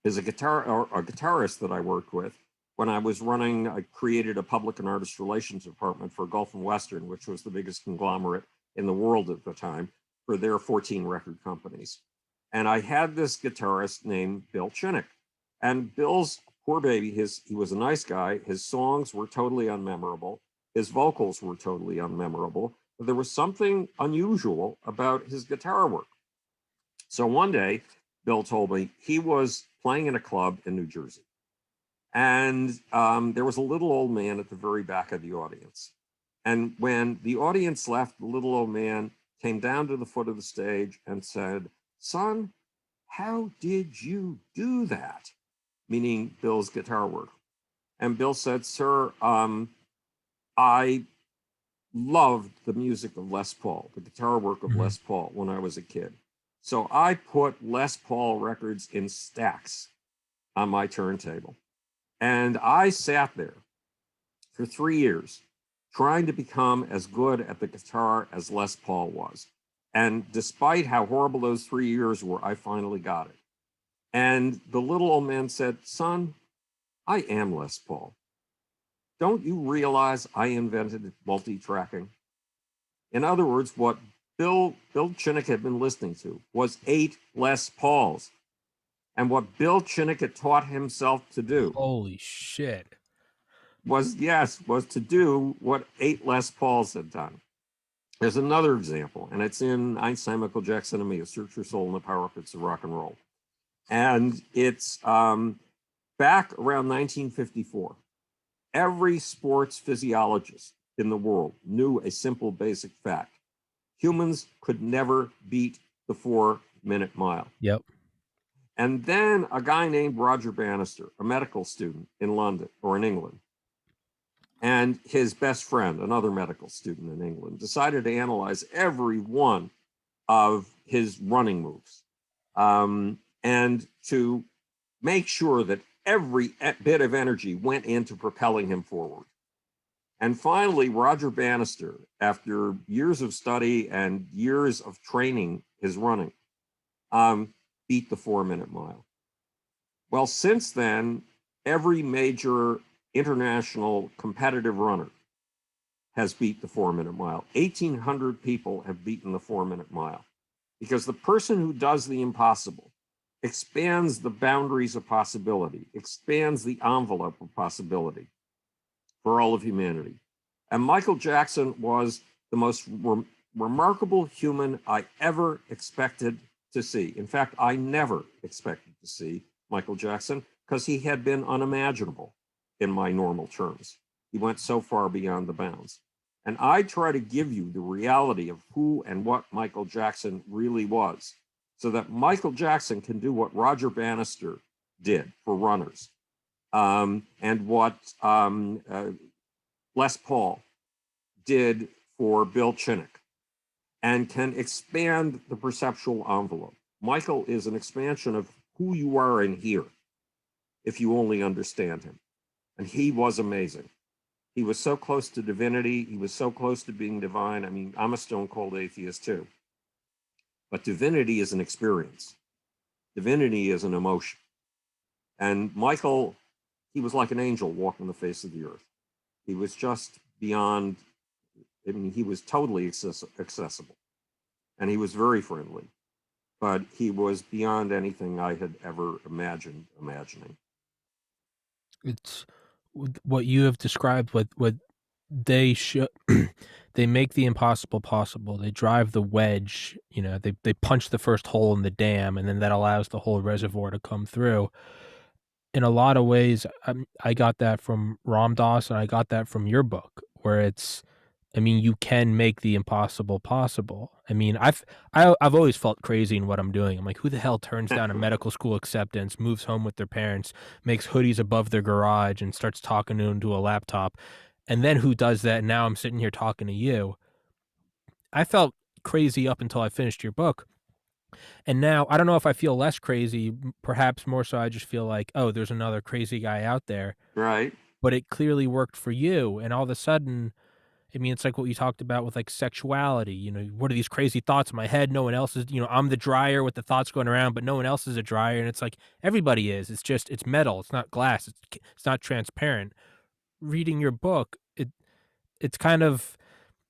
is a guitarist that I worked with when I was running. I created a public and artist relations department for Gulf and Western, which was the biggest conglomerate in the world at the time, for their 14 record companies. And I had this guitarist named Bill Chinnick. And Bill's poor baby, he was a nice guy. His songs were totally unmemorable. His vocals were totally unmemorable. But there was something unusual about his guitar work. So one day, Bill told me he was playing in a club in New Jersey. And there was a little old man at the very back of the audience. And when the audience left, the little old man came down to the foot of the stage and said, "Son, how did you do that?" Meaning Bill's guitar work. And Bill said, "Sir, I loved the music of Les Paul, the guitar work of Mhm. Les Paul when I was a kid. So I put Les Paul records in stacks on my turntable. And I sat there for 3 years trying to become as good at the guitar as Les Paul was. And despite how horrible those 3 years were, I finally got it. And the little old man said, "Son, I am Les Paul. Don't you realize I invented multi-tracking?" In other words, what Bill Chinnick had been listening to was 8 Les Pauls. And what Bill Chinnick had taught himself to do Holy shit. was to do what 8 Les Pauls had done. There's another example, and it's in Einstein, Michael Jackson, and Me, A Search for Soul and the Power Pits of Rock and Roll. And it's back around 1954. Every sports physiologist in the world knew a simple basic fact. Humans could never beat the 4-minute mile. Yep. And then a guy named Roger Bannister, a medical student in London or in England, and his best friend, another medical student in England, decided to analyze every one of his running moves and to make sure that every bit of energy went into propelling him forward. And finally, Roger Bannister, after years of study and years of training his running, beat the 4-minute mile. Well, since then, every major international competitive runner has beat the 4-minute mile. 1,800 people have beaten the 4-minute mile because the person who does the impossible expands the boundaries of possibility, expands the envelope of possibility for all of humanity. And Michael Jackson was the most remarkable human I ever expected to see. In fact, I never expected to see Michael Jackson because he had been unimaginable in my normal terms. He went so far beyond the bounds. And I try to give you the reality of who and what Michael Jackson really was so that Michael Jackson can do what Roger Bannister did for runners and what Les Paul did for Bill Chinnick and can expand the perceptual envelope. Michael is an expansion of who you are in here if you only understand him. And he was amazing. He was so close to divinity. He was so close to being divine. I mean, I'm a stone cold atheist too. But divinity is an experience. Divinity is an emotion. And Michael, he was like an angel walking the face of the earth. He was just beyond, I mean, he was totally accessible. And he was very friendly. But he was beyond anything I had ever imagined imagining. It's what you have described, what they should they make the impossible possible. They drive the wedge, they punch the first hole in the dam, and then that allows the whole reservoir to come through. In a lot of ways, I got that from Ram Dass, and I got that from your book, where I mean, you can make the impossible possible. I mean, I've always felt crazy in what I'm doing. I'm like, who the hell turns down a medical school acceptance, moves home with their parents, makes hoodies above their garage, and starts talking into a laptop, and then who does that? And now I'm sitting here talking to you. I felt crazy up until I finished your book. And now I don't know if I feel less crazy, perhaps more so I just feel like, oh, there's another crazy guy out there, Right, but it clearly worked for you. And all of a sudden, I mean, it's like what you talked about with like sexuality. What are these crazy thoughts in my head? No one else is, I'm the dryer with the thoughts going around, but no one else is a dryer. And it's like everybody is. It's just, it's metal. It's not glass. It's not transparent. Reading your book, it's kind of,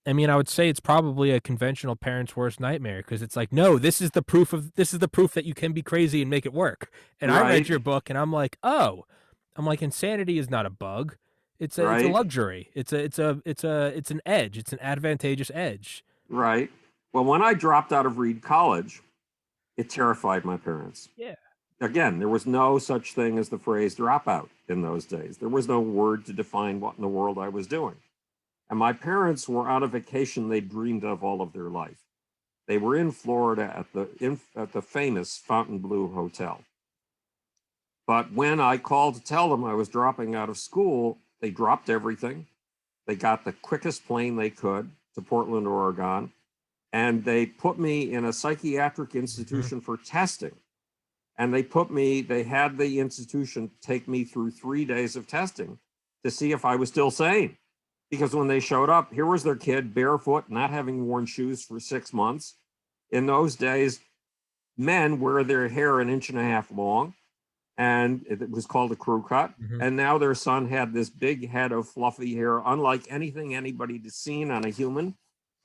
I mean, I would say it's probably a conventional parent's worst nightmare because it's like, no, this is the proof that you can be crazy and make it work. And I read right, your book and I'm like, oh, I'm like, insanity is not a bug. It's a right, luxury. It's an edge. It's an advantageous edge. right. Well, when I dropped out of Reed College, it terrified my parents. Yeah. Again, there was no such thing as the phrase dropout in those days. There was no word to define what in the world I was doing. And my parents were on a vacation they dreamed of all of their life. They were in Florida at the famous Fontainebleau Hotel. But when I called to tell them I was dropping out of school, they dropped everything. They got the quickest plane they could to Portland, Oregon, and they put me in a psychiatric Mhm. institution for testing. And they had the institution take me through 3 days of testing to see if I was still sane. Because when they showed up, here was their kid barefoot, not having worn shoes for 6 months. In those days, men wear their hair an inch and a half long, and it was called a crew cut. Mhm. And now their son had this big head of fluffy hair, unlike anything anybody had seen on a human,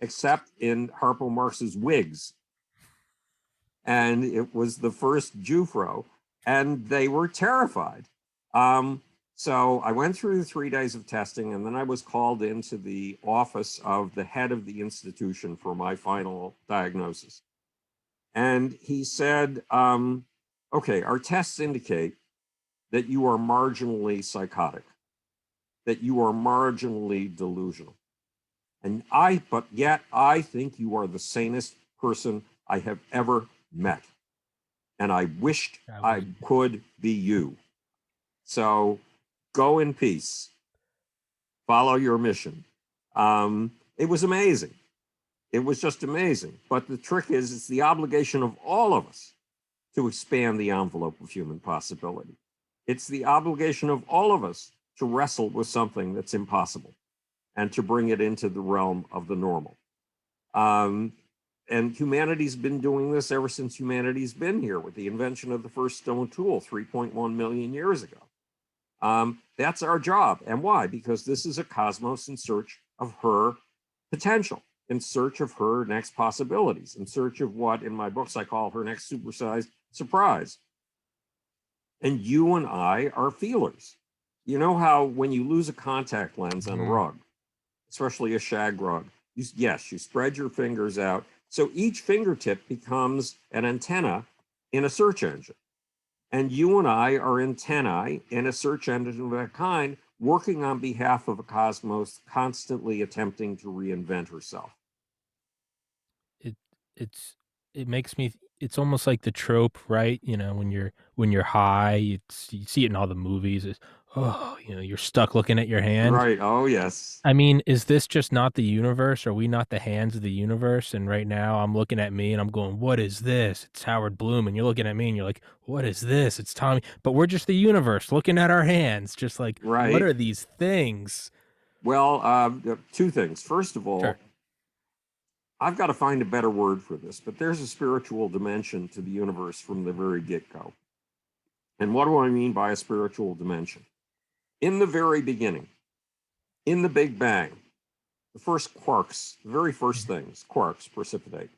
except in Harpo Marx's wigs. And it was the first Jufro, and they were terrified. So I went through the 3 days of testing, and then I was called into the office of the head of the institution for my final diagnosis. And he said, okay, our tests indicate that you are marginally psychotic, that you are marginally delusional. But yet I think you are the sanest person I have ever met. And I wished I I would. could be you. So go in peace, follow your mission. It was amazing. It was just amazing. But the trick is, it's the obligation of all of us to expand the envelope of human possibility. It's the obligation of all of us to wrestle with something that's impossible and to bring it into the realm of the normal. Um, and humanity's been doing this ever since humanity's been here with the invention of the first stone tool 3.1 million years ago. That's our job. And why? Because this is a cosmos in search of her potential, in search of her next possibilities, in search of what in my books I call her next supersized surprise. And you and I are feelers. You know how when you lose a contact lens on a Mhm. rug, especially a shag rug, you spread your fingers out. So each fingertip becomes an antenna in a search engine. And you and I are antennae in a search engine of that kind, working on behalf of a cosmos constantly attempting to reinvent herself. It it's it makes me it's almost like the trope, right? When you're high, you see it in all the movies. Oh, you're stuck looking at your hand. Right. Oh, yes. I mean, is this just not the universe? Are we not the hands of the universe? And right now I'm looking at me and I'm going, what is this? It's Howard Bloom. And you're looking at me and you're like, what is this? It's Tommy. But we're just the universe looking at our hands, just like, what Right. are these things? Well, two things. First of Sure. all, I've got to find a better word for this, but there's a spiritual dimension to the universe from the very get go. And what do I mean by a spiritual dimension? In the very beginning, in the Big Bang, the first quarks, the very first Mhm. things, quarks precipitate.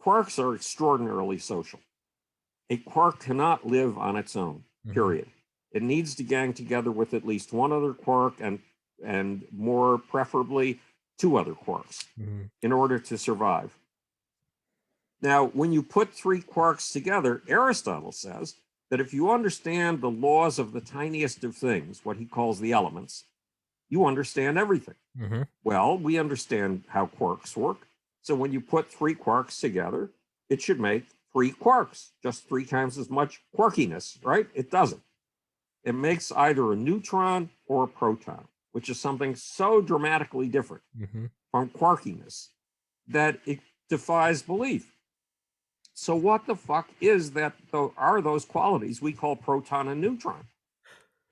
Quarks are extraordinarily social. A quark cannot live on its own, Mhm. period. It needs to gang together with at least one other quark, and and more preferably two other quarks Mhm. in order to survive. Now, when you put three quarks together, Aristotle says that if you understand the laws of the tiniest of things, what he calls the elements, you understand everything. Mhm. Well, we understand how quarks work. So when you put three quarks together, it should make three quarks, just three times as much quirkiness, right? It doesn't. It makes either a neutron or a proton, which is something so dramatically different Mhm. from quirkiness that it defies belief. So what the fuck is that? Are those qualities we call proton and neutron?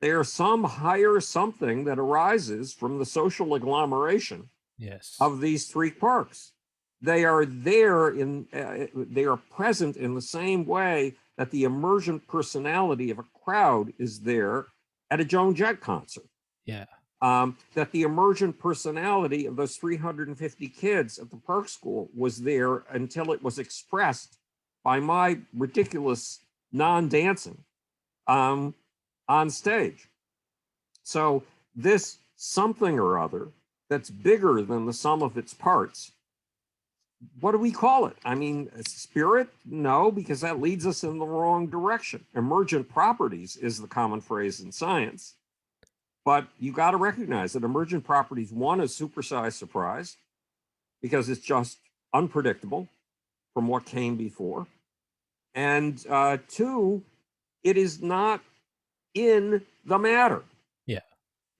They are some higher something that arises from the social agglomeration Yes. of these three quarks. They are there in, they are present in the same way that the emergent personality of a crowd is there at a Joan Jett concert. Yeah. That the emergent personality of those 350 kids at the Park School was there until it was expressed by my ridiculous non-dancing um, on stage. So this something or other that's bigger than the sum of its parts, what do we call it? I mean, spirit? No, because that leads us in the wrong direction. Emergent properties is the common phrase in science. But you got to recognize that emergent properties, one is supersized surprise because it's just unpredictable from what came before. And two, it is not in the matter. Yeah.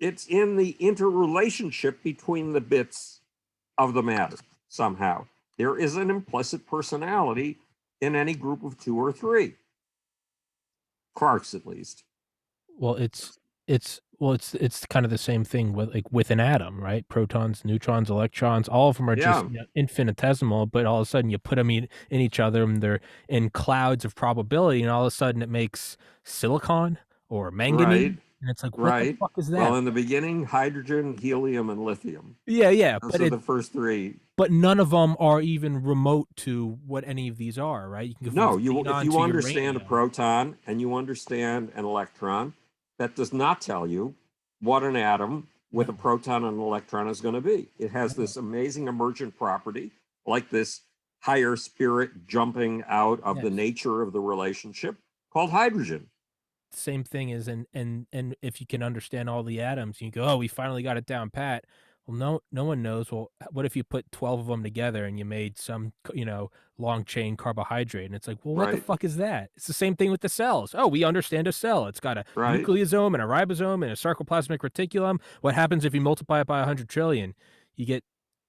It's in the interrelationship between the bits of the matter somehow. There is an implicit personality in any group of two or three, quarks at least. Well, it's kind of the same thing with like with an atom, right? Protons, neutrons, electrons, all of them are just Yeah, infinitesimal, but all of a sudden you put them in each other and they're in clouds of probability, and all of a sudden it makes silicon or manganese, right, and it's like, what the right. fuck is Well, that? in the beginning, hydrogen, helium, and lithium. Yeah, yeah, Those are the first three. but none of them are even remote to what any of these are, right? You can go from No, you if xenon you to understand a uranium. proton and you understand an electron, that does not tell you what an atom with a No, proton and an electron is going to be. It has no. this amazing emergent property, like this higher spirit jumping out of the Yes. nature of the relationship called hydrogen. Same thing is and if you can understand all the atoms, you go, "Oh, we finally got it down pat." Well, no one knows. Well, what if you put 12 of them together and you made some, long chain carbohydrate? And it's like, "Well, what the Right, fuck is that?" It's the same thing with the cells. "Oh, we understand a cell. It's got a right. nucleosome and a ribosome and a sarcoplasmic reticulum. What happens if you multiply it by 100 trillion? You get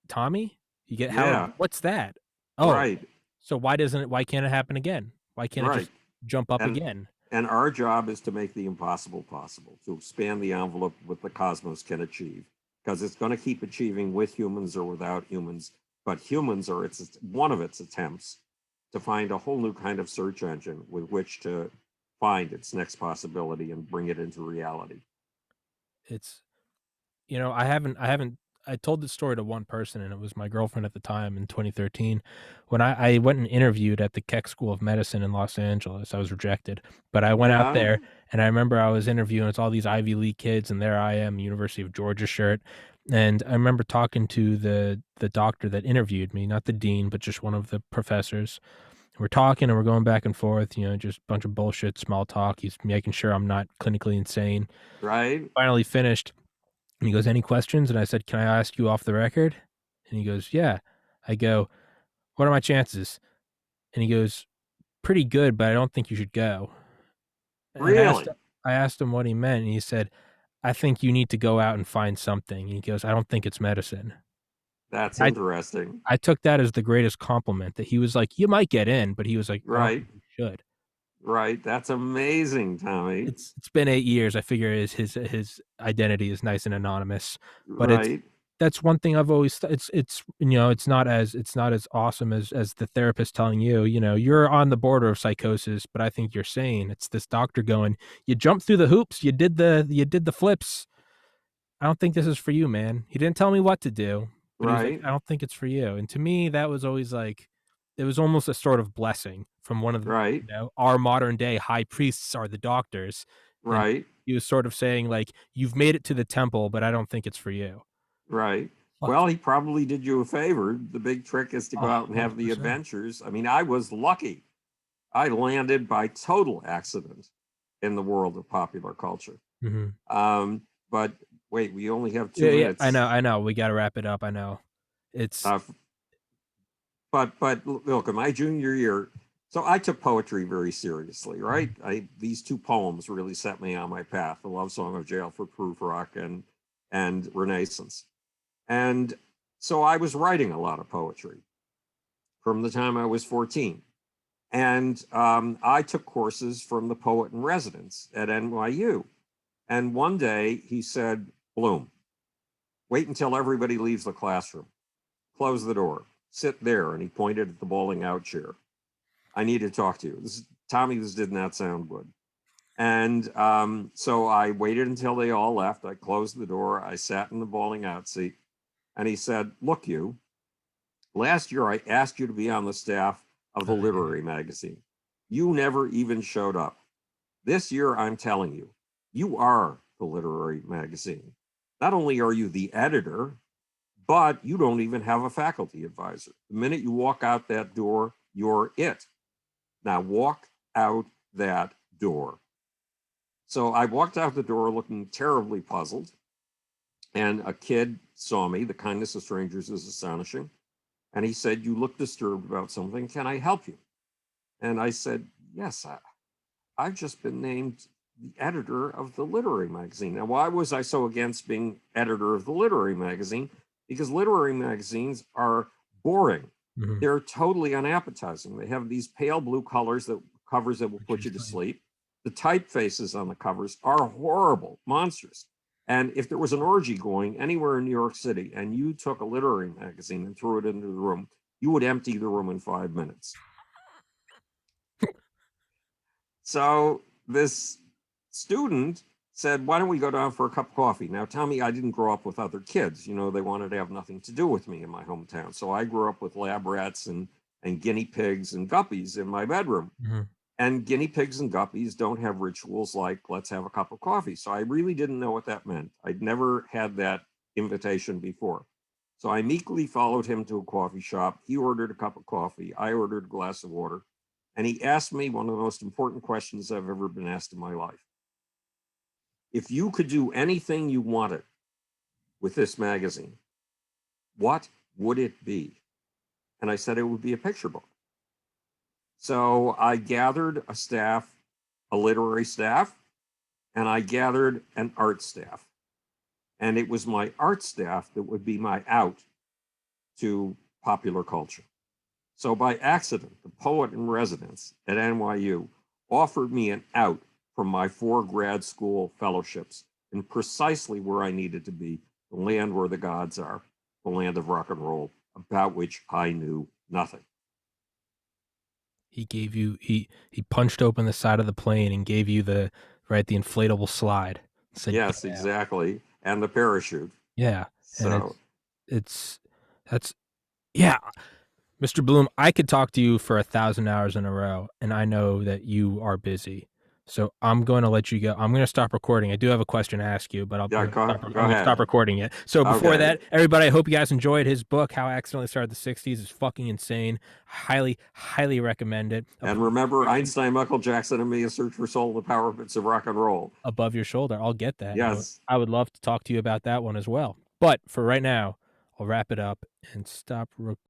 Tommy? You get Howard? Yeah, What's that? Oh, right, so why can't it happen again? Why can't it right. just jump up And again?" and our job is to make the impossible possible, to expand the envelope what the cosmos can achieve, because it's going to keep achieving with humans or without humans. But humans are it's one of its attempts to find a whole new kind of search engine with which to find its next possibility and bring it into reality. It's I told this story to one person, and it was my girlfriend at the time in 2013 when I went and interviewed at the Keck School of Medicine in Los Angeles. I was rejected, but I went out Yeah, there, and I remember I was interviewing, it's all these Ivy League kids, and there I am, University of Georgia shirt, and I remember talking to the doctor that interviewed me, not the dean, but just one of the professors. We're talking and we're going back and forth, just a bunch of bullshit, small talk. He's making sure I'm not clinically insane. right. Finally finished. And he goes, "Any questions?" And I said, "Can I ask you off the record?" And he goes, "Yeah." I go, "What are my chances?" And he goes, "Pretty good, but I don't think you should go." And Really, I asked him what he meant, and he said, "I think you need to go out and find something." And he goes, "I don't think it's medicine." that's And interesting. I took that as the greatest compliment that he was like, "You might get in," but he was like, "I don't Right, think you should." right. That's amazing, Tommy. It's been 8 years. I figure his identity is nice and anonymous, but Right, that's one thing I've always it's not as awesome as the therapist telling you, "You're on the border of psychosis, but I think you're sane." It's this doctor going, "You jumped through the hoops, you did the flips. I don't think this is for you, man." He didn't tell me what to do, but he was like, right, "I don't think it's for you." And to me, that was always like it was almost a sort of blessing from one of the right. our modern day high priests are the doctors. And Right. he was sort of saying, like, "You've made it to the temple, but I don't think it's for you." Right. Fuck. Well, he probably did you a favor. The big trick is to Oh, go out and have the 100%. adventures. I mean, I was lucky. I landed by total accident in the world of popular culture. Mhm. But wait, we only have two Yeah, yeah, minutes. I know, we gotta wrap it up, I know. It's Uh, but look, in my junior year, so I took poetry very seriously, right? Mhm, I these two poems really set me on my path: the love song of jail for proof rock and Renaissance. And so I was writing a lot of poetry from the time I was 14. And I took courses from the poet in residence at NYU. And one day he said, Bloom, wait until everybody leaves the classroom. Close the door. Sit there. And he pointed at the bowling out chair. I need to talk to you. Tommy, this did not sound good. And so I waited until they all left. I closed the door. I sat in the bowling out seat. And he said, look, you, last year I asked you to be on the staff of the literary magazine. You never even showed up. This year, I'm telling you, you are the literary magazine. Not only are you the editor, but you don't even have a faculty advisor. The minute you walk out that door, you're it. Now walk out that door. So I walked out the door looking terribly puzzled, and a kid saw me. The kindness of strangers is astonishing. And he said, you look disturbed about something. Can I help you? And I said, yes, I've just been named the editor of the literary magazine. Now, why was I so against being editor of the literary magazine? Because literary magazines are boring. mhm, They're totally unappetizing. They have these pale blue colors that covers that will which put is you to fine. sleep. The typefaces on the covers are horrible, monstrous. And if there was an orgy going anywhere in New York City and you took a literary magazine and threw it into the room, you would empty the room in 5 minutes. So this student said, why don't we go down for a cup of coffee? Now, Tommy, I didn't grow up with other kids. You know, they wanted to have nothing to do with me in my hometown. So I grew up with lab rats and guinea pigs and guppies in my bedroom. Mhm. And guinea pigs and guppies don't have rituals like, let's have a cup of coffee. So I really didn't know what that meant. I'd never had that invitation before. So I meekly followed him to a coffee shop. He ordered a cup of coffee. I ordered a glass of water. And he asked me one of the most important questions I've ever been asked in my life. If you could do anything you wanted with this magazine, what would it be? And I said it would be a picture book. So I gathered a staff, a literary staff, and I gathered an art staff. And it was my art staff that would be my out to popular culture. So by accident, the poet in residence at NYU offered me an out from my 4 grad school fellowships in precisely where I needed to be, the land where the gods are, the land of rock and roll, about which I knew nothing. He gave you he punched open the side of the plane and gave you the inflatable slide, said, "Get Yes, down." exactly. And the parachute. Yeah, and So, it's that's yeah. Mr. Bloom, I could talk to you for 1,000 hours in a row, and I know that you are busy. So I'm going to let you go. I'm going to stop recording. I do have a question to ask you, but yeah, I'm go going to stop ahead. recording it. So before Okay. that, everybody, I hope you guys enjoyed his book, How I Accidentally Started the 60s. It's fucking insane. Highly, highly recommend it. I'll And put a remember description Einstein, Michael Jackson, and me, A Search for Soul, The Power Bits of Rock and Roll. above your shoulder. I'll get that. And Yes. I would love to talk to you about that one as well. But for right now, I'll wrap it up and stop